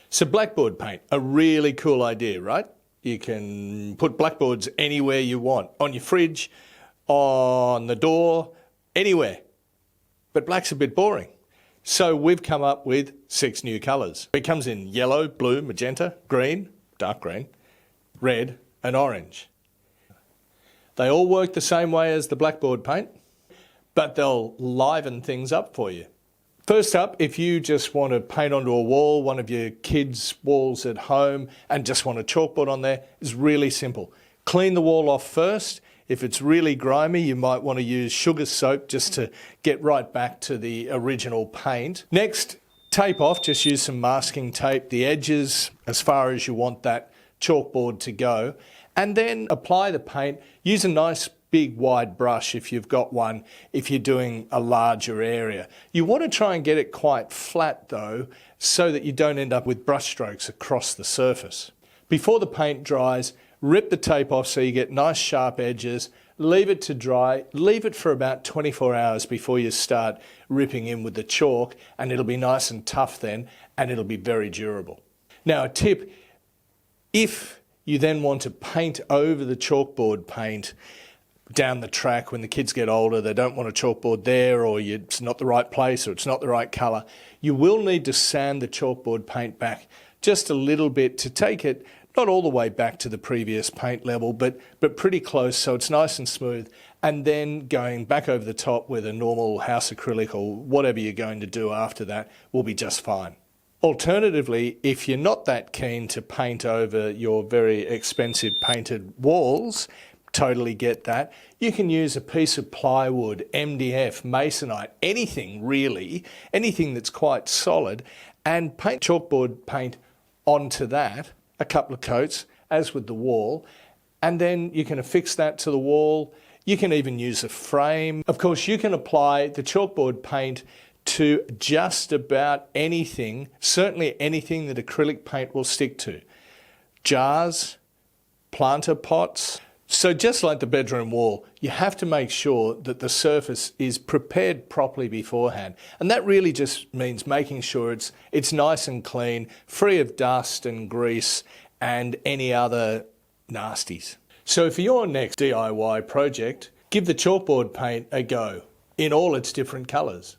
So blackboard paint, a really cool idea, right? You can put blackboards anywhere you want, on your fridge, on the door, anywhere. But black's a bit boring. So we've come up with 6 new colours. It comes in yellow, blue, magenta, green, dark green, red and orange. They all work the same way as the blackboard paint, but they'll liven things up for you. First up, if you just want to paint onto a wall, one of your kids' walls at home, and just want a chalkboard on there, it's really simple. Clean the wall off first. If it's really grimy, you might want to use sugar soap just to get right back to the original paint. Next, tape off, just use some masking tape, the edges as far as you want that chalkboard to go, and then apply the paint. Use a nice big wide brush if you've got one, if you're doing a larger area. You want to try and get it quite flat though, so that you don't end up with brush strokes across the surface. Before the paint dries, rip the tape off so you get nice sharp edges, leave it to dry, leave it for about 24 hours before you start ripping in with the chalk, and it'll be nice and tough then, and it'll be very durable. Now a tip, if you then want to paint over the chalkboard paint down the track when the kids get older, they don't want a chalkboard there, or it's not the right place, or it's not the right colour, you will need to sand the chalkboard paint back just a little bit to take it not all the way back to the previous paint level, but pretty close, so it's nice and smooth, and then going back over the top with a normal house acrylic or whatever you're going to do after that will be just fine. Alternatively, if you're not that keen to paint over your very expensive painted walls, totally get that, you can use a piece of plywood, MDF, masonite, anything really, anything that's quite solid, and paint chalkboard paint onto that, a couple of coats, as with the wall, and then you can affix that to the wall. You can even use a frame. Of course, you can apply the chalkboard paint to just about anything, certainly anything that acrylic paint will stick to. Jars, planter pots. So just like the bedroom wall, you have to make sure that the surface is prepared properly beforehand. And that really just means making sure it's nice and clean, free of dust and grease and any other nasties. So for your next DIY project, give the chalkboard paint a go in all its different colours.